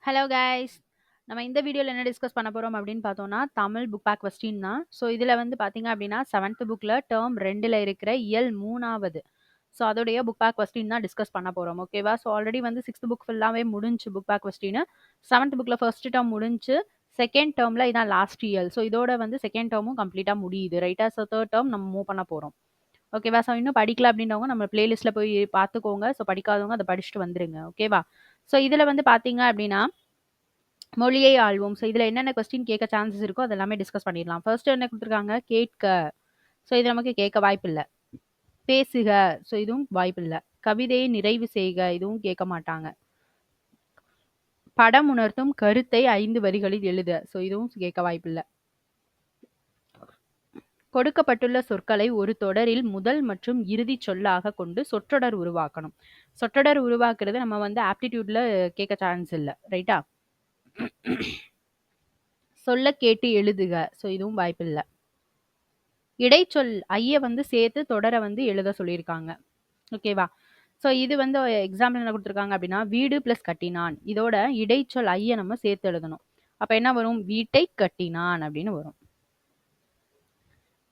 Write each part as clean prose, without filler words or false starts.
Hello guys. நம்ம இந்த வீடியோல என்ன டிஸ்கஸ் பண்ண போறோம் அப்படின்னு பார்த்தோம்னா, தமிழ் புக் பேக் கொஸ்டின் தான். ஸோ இதுல வந்து பார்த்தீங்க அப்படின்னா, 7th புக்ல டெர்ம் 2ல இருக்கிற இயல் 3வது. ஸோ அதோடைய புக் பேக் கொஸ்டின் தான் டிஸ்கஸ் பண்ண போறோம். ஓகேவா? ஸோ ஆல்ரெடி வந்து 6th புக் ஃபுல்லாவே முடிஞ்சுச்சு புக் பேக் கொஸ்டின். 7th புக்ல ஃபர்ஸ்ட் டெர்ம் முடிஞ்சு, செகண்ட் டெர்ம்ல இதான் லாஸ்ட் இயல். ஸோ இதோட வந்து செகண்ட் டெர்மும் கம்ப்ளீட்டா முடியுது. ரைட்டா? ஸோ தேர்ட் டெர்ம் நம்ம மூவ் பண்ண போறோம். ஓகேவா? ஸோ இன்னும் படிக்கல அப்படின்றவங்க நம்ம பிளேலிஸ்ட்ல போய் பார்த்துக்கோங்க. ஸோ படிக்காதவங்க அதை படிச்சுட்டு வந்துருங்க. ஓகேவா? ஸோ இதுல வந்து பார்த்தீங்க அப்படின்னா, மொழியை ஆள்வோம். ஸோ இதுல என்னென்ன கொஸ்டின் கேட்க சான்சஸ் இருக்கோ அது எல்லாமே டிஸ்கஸ் பண்ணிடலாம். ஃபர்ஸ்ட் என்ன கொடுத்துருக்காங்க? கேட்க. ஸோ இது நமக்கு கேட்க வாய்ப்பில்லை. பேசுக. ஸோ இதுவும் வாய்ப்பில்லை. கவிதையை நிறைவு செய்க. இதுவும் கேட்க மாட்டாங்க. படம் உணர்த்தும் கருத்தை 5 வரிகளில் எழுத. ஸோ இதுவும் கேட்க வாய்ப்பில்லை. கொடுக்கப்பட்டுள்ள சொற்களை ஒரு தொடரில் முதல் மற்றும் இறுதி சொல்லாக கொண்டு சொற்றொடர் உருவாக்கணும். சொற்றொடர் உருவாக்குறது நம்ம வந்து ஆப்டிடியூட்ல கேட்க சான்ஸ் இல்லை. ரைட்டா? சொல்ல கேட்டு எழுதுக. ஸோ இதுவும் வாய்ப்பில்லை. இடைச்சொல் ஐய வந்து சேர்த்து தொடரை வந்து எழுத சொல்லியிருக்காங்க. ஓகேவா? ஸோ இது வந்து எக்ஸாம்பிள் என்ன கொடுத்துருக்காங்க அப்படின்னா, வீடு பிளஸ் கட்டினான். இதோட இடைச்சொல் ஐய நம்ம சேர்த்து எழுதணும். அப்ப என்ன வரும்? வீட்டை கட்டினான் அப்படின்னு வரும்.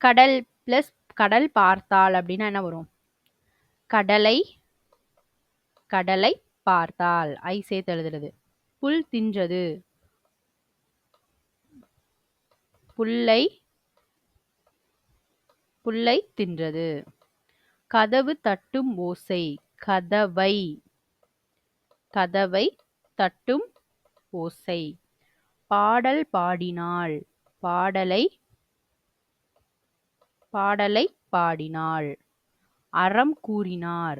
கடல் பிளஸ் கடல் பார்த்தாள் அப்படின்னா என்ன வரும்? கடலை கடலை பார்த்தாள். ஐ சேர்த்து எழுதுறது. புல் தின்றது. புல்லை புல்லை தின்றது. கதவு தட்டும் ஓசை. கதவை கதவை தட்டும் ஓசை. பாடல் பாடினாள். பாடலை பாடலை பாடினாள். அறம் கூறினார்.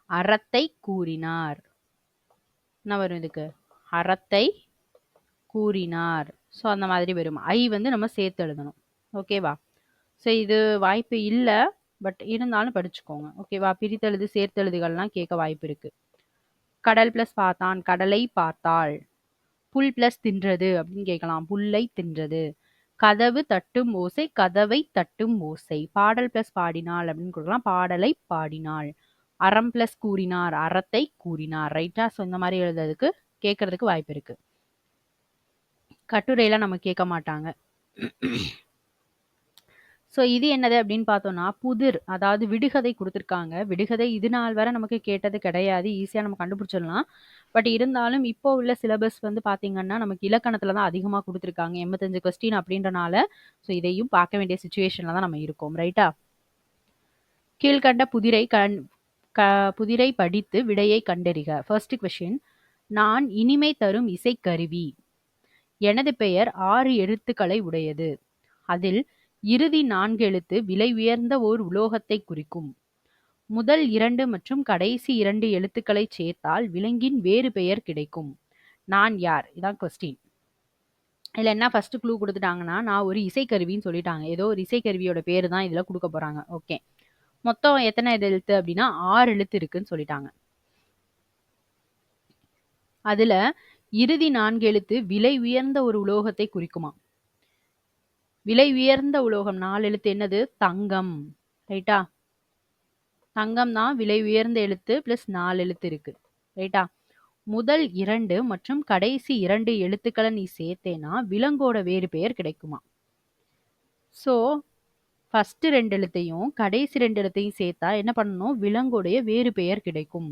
அறத்தை கூறினார். என்ன வரும் இதுக்கு? அறத்தை கூறினார். ஸோ அந்த மாதிரி வரும். ஐ வந்து நம்ம சேர்த்து எழுதணும். ஓகேவா? ஸோ இது வாய்ப்பு இல்லை, பட் இருந்தாலும் படிச்சுக்கோங்க. ஓகேவா? பிரித்தெழுது சேர்த்தெழுதுகள்லாம் கேட்க வாய்ப்பு இருக்கு. கடல் பிளஸ் பார்த்தான். கடலை பார்த்தாள். புல் பிளஸ் தின்றது அப்படின்னு கேட்கலாம். புல்லை தின்றது. கதவு தட்டும் ஓசை. கதவை தட்டும் ஓசை. பாடல் பிளஸ் பாடினாள் அப்படின்னு கொடுக்கலாம். பாடலை பாடினாள். அறம் பிளஸ் கூறினார். அறத்தை கூறினார். ரைட்டா? ஸோ இந்த மாதிரி எழுதுறதுக்கு கேட்கறதுக்கு வாய்ப்பு இருக்கு. கட்டுரையெல்லாம் நம்ம கேட்க மாட்டாங்க. ஸோ இது என்னது அப்படின்னு பார்த்தோம்னா, புதிர், அதாவது விடுகதை கொடுத்துருக்காங்க. விடுகதை இது நாள் வரை நமக்கு கேட்டது கிடையாது. ஈஸியாக நம்ம கண்டுபிடிச்சிடலாம். பட் இருந்தாலும் இப்போ உள்ள சிலபஸ் வந்து பார்த்தீங்கன்னா, நமக்கு இலக்கணத்தில் தான் அதிகமாக கொடுத்துருக்காங்க. 85 கொஸ்டின் அப்படின்றனால ஸோ இதையும் பார்க்க வேண்டிய சுச்சுவேஷனில் தான் நம்ம இருக்கோம். ரைட்டா? கீழ்கண்ட புதிரை படித்து விடையை கண்டறிக. ஃபர்ஸ்ட் கொஸ்டின், நான் இனிமை தரும் இசைக்கருவி. எனது பெயர் 6 எழுத்துக்களை உடையது. அதில் இறுதி 4 எழுத்து விலை உயர்ந்த ஓர் உலோகத்தை குறிக்கும். முதல் 2 மற்றும் கடைசி 2 எழுத்துக்களை சேர்த்தால் விலங்கின் வேறு பெயர் கிடைக்கும். நான் யார்? இதான் கொஸ்டின். இதுல என்ன ஃபர்ஸ்ட் க்ளூ கொடுத்துட்டாங்கன்னா, நான் ஒரு இசைக்கருவின்னு சொல்லிட்டாங்க. ஏதோ ஒரு இசைக்கருவியோட பேரு தான் இதுல கொடுக்க போறாங்க. ஓகே. மொத்தம் எத்தனை எழுத்து அப்படின்னா 6 எழுத்து இருக்குன்னு சொல்லிட்டாங்க. அதுல இறுதி 4 எழுத்து விலை உயர்ந்த ஒரு உலோகத்தை குறிக்குமா. விலை உயர்ந்த உலோகம் 4 எழுத்து என்னது? தங்கம். ரைட்டா? தங்கம் தான் விலை உயர்ந்த எழுத்து பிளஸ் 4 எழுத்து இருக்கு. ரைட்டா? முதல் 2 மற்றும் கடைசி 2 எழுத்துக்களை நீ சேர்த்தேனா விலங்கோட வேறு பெயர் கிடைக்குமா. ஸோ ஃபர்ஸ்ட் 2 எழுத்தையும் கடைசி 2 எழுத்தையும் சேர்த்தா என்ன பண்ணணும்? விலங்கோடைய வேறு பெயர் கிடைக்கும்.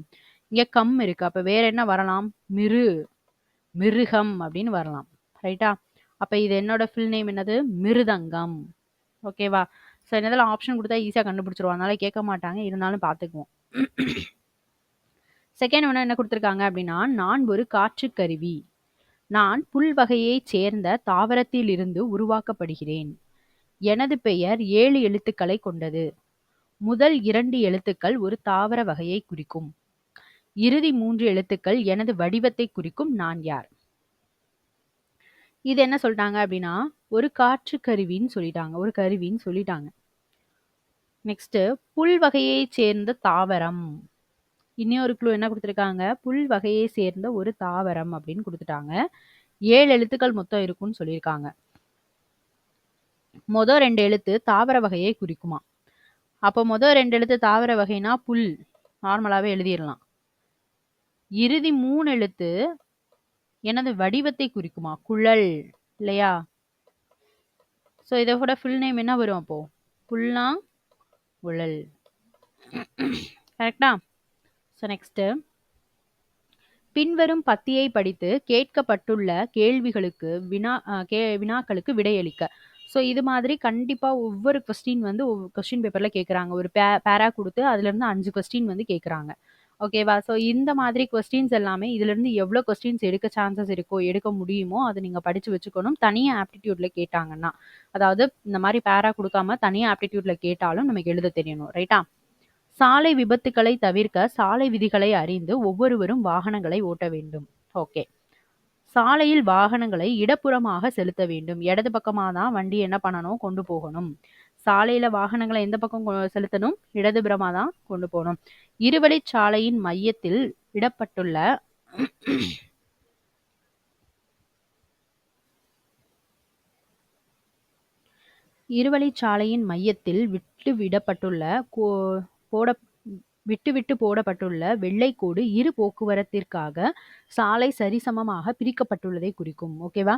இங்க கம் இருக்கு. அப்ப வேற என்ன வரலாம்? மிருகம் அப்படின்னு வரலாம். ரைட்டா? அப்ப இது என்னோட ஃபுல் நேம் என்னது? மிருதங்கம். ஓகேவா? ஸோ என்னதெல்லாம் ஆப்ஷன் கொடுத்தா ஈஸியாக கண்டுபிடிச்சிருவோம். அதனால கேட்க மாட்டாங்க. இருந்தாலும் பார்த்துக்குவோம். செகண்ட் ஒன்று என்ன கொடுத்துருக்காங்க அப்படின்னா, நான் ஒரு காற்றுக்கருவி. நான் புல் வகையைச் சேர்ந்த தாவரத்தில் இருந்து உருவாக்கப்படுகிறேன். எனது பெயர் 7 எழுத்துக்களை கொண்டது. முதல் 2 எழுத்துக்கள் ஒரு தாவர வகையை குறிக்கும். இறுதி 3 எழுத்துக்கள் எனது வடிவத்தை குறிக்கும். நான் யார்? இது என்ன சொல்லிட்டாங்க அப்படின்னா, ஒரு காற்றுக்கருவின்னு சொல்லிட்டாங்க. ஒரு கருவின்னு சொல்லிட்டாங்க. நெக்ஸ்ட், புல் வகையை சேர்ந்த தாவரம். இன்னொரு க்ளூ என்ன கொடுத்துருக்காங்க? புல் வகையை சேர்ந்த ஒரு தாவரம் அப்படின்னு கொடுத்துட்டாங்க. 7 எழுத்துக்கள் மொத்தம் இருக்குன்னு சொல்லியிருக்காங்க. மொதல் 2 எழுத்து தாவர வகையை குறிக்குமா. அப்போ மொதல் 2 எழுத்து தாவர வகைனா புல் நார்மலாவே எழுதிடலாம். இறுதி 3 எழுத்து எனது வடிவத்தை குறிக்குமா? குழல் இல்லையா? ஸோ இதோட ஃபுல் நேம் என்ன வரும் அப்போ? புல்லாங்குழல். கரெக்டா? ஸோ நெக்ஸ்ட்டு பின்வரும் பத்தியை படித்து கேட்கப்பட்டுள்ள கேள்விகளுக்கு வினாக்களுக்கு விடையளிக்க. ஸோ இது மாதிரி கண்டிப்பா ஒவ்வொரு கொஸ்டின் வந்து கொஸ்டின் பேப்பர்ல கேட்குறாங்க. ஒரு பேரா கொடுத்து அதுலேருந்து 5 கொஸ்டின் வந்து கேட்குறாங்க. ஓகேவா? ஸோ இந்த மாதிரி கொஸ்டின்ஸ் எல்லாமே இதுலேருந்து எவ்வளோ கொஸ்டின்ஸ் எடுக்க சான்சஸ் இருக்கோ, எடுக்க முடியுமோ அதை நீங்கள் படித்து வச்சுக்கணும். தனியாக ஆப்டிடியூட்ல கேட்டாங்கன்னா, அதாவது இந்த மாதிரி பேரா கொடுக்காம தனியாக ஆப்டிடியூட்ல கேட்டாலும் நமக்கு எழுத தெரியணும். ரைட்டா? சாலை விபத்துக்களை தவிர்க்க சாலை விதிகளை அறிந்து ஒவ்வொருவரும் வாகனங்களை ஓட்ட வேண்டும். ஓகே. சாலையில் வாகனங்களை இடப்புறமாக செலுத்த வேண்டும். இடது பக்கமாக தான் வண்டி என்ன பண்ணணும், கொண்டு போகணும். சாலையில வாகனங்களை எந்த பக்கம் செலுத்தணும்? இடதுபுறமாக தான் கொண்டு போகணும். இருவழிச்சாலையின் மையத்தில் விடப்பட்டுள்ள இருவழிச்சாலையின் மையத்தில் விட்டு போடப்பட்டுள்ள வெள்ளைக்கோடு இரு போக்குவரத்திற்காக சாலை சரிசமமாக பிரிக்கப்பட்டுள்ளதை குறிக்கும். ஓகேவா?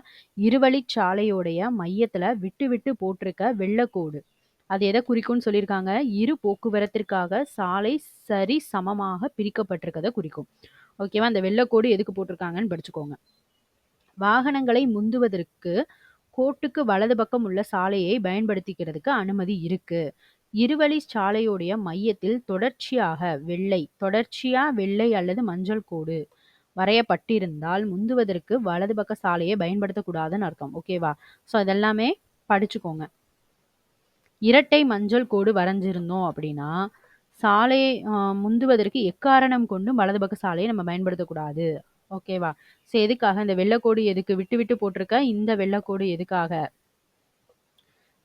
இருவழிச்சாலையோடைய மையத்துல விட்டு போட்டிருக்க வெள்ளைக்கோடு அது எதை குறிக்கும்னு சொல்லியிருக்காங்க? இரு போக்குவரத்திற்காக சாலை சரி சமமாக பிரிக்கப்பட்டிருக்கதை குறிக்கும். ஓகேவா? அந்த வெள்ளைக்கோடு எதுக்கு போட்டிருக்காங்கன்னு படிச்சுக்கோங்க. வாகனங்களை முந்துவதற்கு கோட்டுக்கு வலது பக்கம் உள்ள சாலையை பயன்படுத்திக்கிறதுக்கு அனுமதி இருக்கு. இருவழி சாலையோடைய மையத்தில் தொடர்ச்சியா வெள்ளை அல்லது மஞ்சள் கோடு வரையப்பட்டிருந்தால் முந்துவதற்கு வலது பக்க சாலையை பயன்படுத்தக்கூடாதுன்னு அர்த்தம். ஓகேவா? ஸோ அதெல்லாமே படிச்சுக்கோங்க. இரட்டை மஞ்சள் கோடு வரைஞ்சிருந்தோம் அப்படின்னா சாலையை முந்துவதற்கு எக்காரணம் கொண்டும் வலது பக்க சாலையை நம்ம பயன்படுத்தக்கூடாது. ஓகேவா? ஸோ எதுக்காக இந்த வெள்ளைக்கோடு எதுக்கு விட்டு போட்டிருக்க? இந்த வெள்ளைக்கோடு எதுக்காக?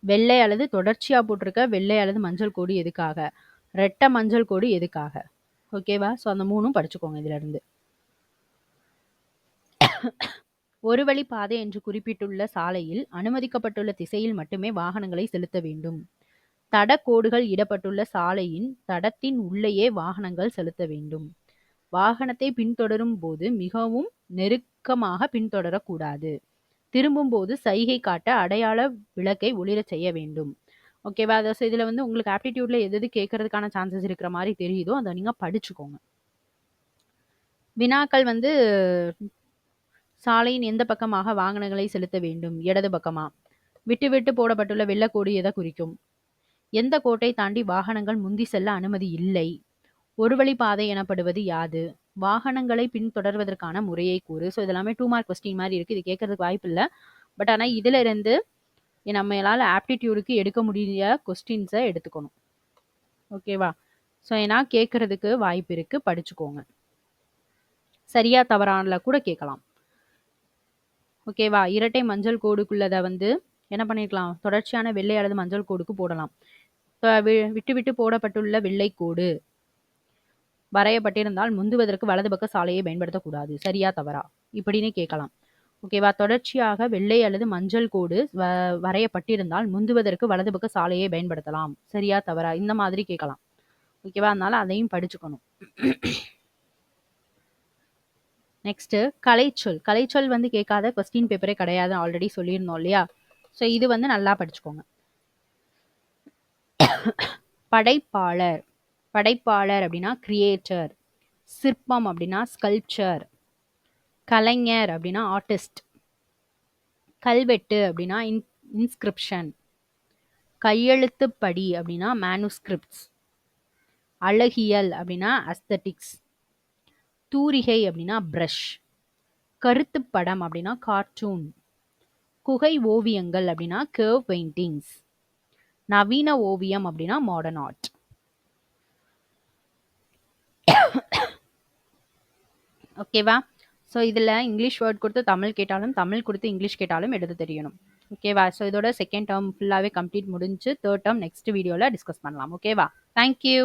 வெள்ளை அல்லது தொடர்ச்சியா போட்டிருக்க வெள்ளை அல்லது மஞ்சள் கோடு எதுக்காக? ரெட்டை மஞ்சள் கோடு எதுக்காக? ஓகேவா? ஸோ அந்த 3ம் படிச்சுக்கோங்க இதுல இருந்து. ஒரு வழி பாதை என்று குறிப்பிட்டுள்ள சாலையில் அனுமதிக்கப்பட்டுள்ள திசையில் மட்டுமே வாகனங்களை செலுத்த வேண்டும். தடக்கோடுகள் இடப்பட்டுள்ள சாலையின் தடத்தின் உள்ளேயே வாகனங்கள் செலுத்த வேண்டும். வாகனத்தை பின்தொடரும் போது மிகவும் நெருக்கமாக பின்தொடரக்கூடாது. திரும்பும் போது சைகை காட்ட அடையாள விளக்கை ஒளிரச் செய்ய வேண்டும். ஓகேவா? அதாவது இதுல வந்து உங்களுக்கு ஆப்டிடியூட்ல எது கேட்கறதுக்கான சான்சஸ் இருக்கிற மாதிரி தெரியுதோ அதை நீங்க படிச்சுக்கோங்க. வினாக்கள் வந்து சாலையின் எந்த பக்கமாக வாகனங்களை செலுத்த வேண்டும்? இடது பக்கமா? விட்டு போடப்பட்டுள்ள வெள்ளைக்கோடு எதை குறிக்கும்? எந்த கோட்டை தாண்டி வாகனங்கள் முந்தி செல்ல அனுமதி இல்லை? ஒரு வழி பாதை எனப்படுவது யாது? வாகனங்களை பின்தொடர்வதற்கான முறையை கூறு. ஸோ இதெல்லாமே 2 மார்க் கொஸ்டின் மாதிரி இருக்கு. இது கேட்கறதுக்கு வாய்ப்பு இல்லை. பட் ஆனால் இதுல இருந்து நம்மளால ஆப்டிடியூடுக்கு எடுக்க முடிய கொஸ்டின்ஸை எடுத்துக்கணும். ஓகேவா? ஸோ ஏன்னா கேட்கறதுக்கு வாய்ப்பு இருக்கு, படிச்சுக்கோங்க. சரியா தவறான கூட கேட்கலாம். ஓகேவா? இரட்டை மஞ்சள் கோடுக்குள்ளதை வந்து என்ன பண்ணிருக்கலாம்? தொடர்ச்சியான வெள்ளை அல்லது மஞ்சள் கோடுக்கு போடலாம். விட்டு போடப்பட்டுள்ள வெள்ளை கோடு வரையப்பட்டிருந்தால் முந்துவதற்கு வலது பக்க சாலையை பயன்படுத்தக்கூடாது. சரியா தவறா? இப்படின்னு கேட்கலாம். ஓகேவா? தொடர்ச்சியாக வெள்ளை அல்லது மஞ்சள் கோடு வரையப்பட்டிருந்தால் முந்துவதற்கு வலது பக்க சாலையை பயன்படுத்தலாம். சரியா தவறா? இந்த மாதிரி கேட்கலாம். ஓகேவா? அதனால அதையும் படிச்சுக்கணும். நெக்ஸ்ட் கலைச்சொல் வந்து கேட்காத கொஸ்டின் பேப்பரே கிடையாது, ஆல்ரெடி சொல்லியிருந்தோம் இல்லையா? ஸோ இது வந்து நல்லா படிச்சுக்கோங்க. படைப்பாளர் அப்படின்னா கிரியேட்டர், சிற்பம் அப்படின்னா ஸ்கல்ப்சர், கலைஞர் அப்படின்னா ஆர்டிஸ்ட், கல்வெட்டு அப்படின்னா இன்ஸ்கிரிப்ஷன், கையெழுத்துப்படி அப்படின்னா மேனுஸ்கிரிப்ட்ஸ், அழகியல் அப்படின்னா அஸ்தட்டிக்ஸ், தூரிகை அப்படின்னா பிரஷ், கருத்து படம் அப்படின்னா கார்ட்டூன், குகை ஓவியங்கள் அப்படின்னா கர்வ் பெயிண்டிங்ஸ், நவீன ஓவியம் அப்படின்னா மாடர்ன் ஆர்ட். ஓகேவா? ஸோ இதில் இங்கிலீஷ் வேர்ட் கொடுத்து தமிழ் கேட்டாலும் தமிழ் கொடுத்து இங்கிலீஷ் கேட்டாலும் எடுத்து தெரியணும். ஓகேவா? ஸோ இதோட செகண்ட் டேர்ம் ஃபுல்லாகவே கம்ப்ளீட் முடிஞ்சு தேர்ட் டேர்ம் நெக்ஸ்ட் வீடியோவில் டிஸ்கஸ் பண்ணலாம். ஓகேவா? தேங்க்யூ.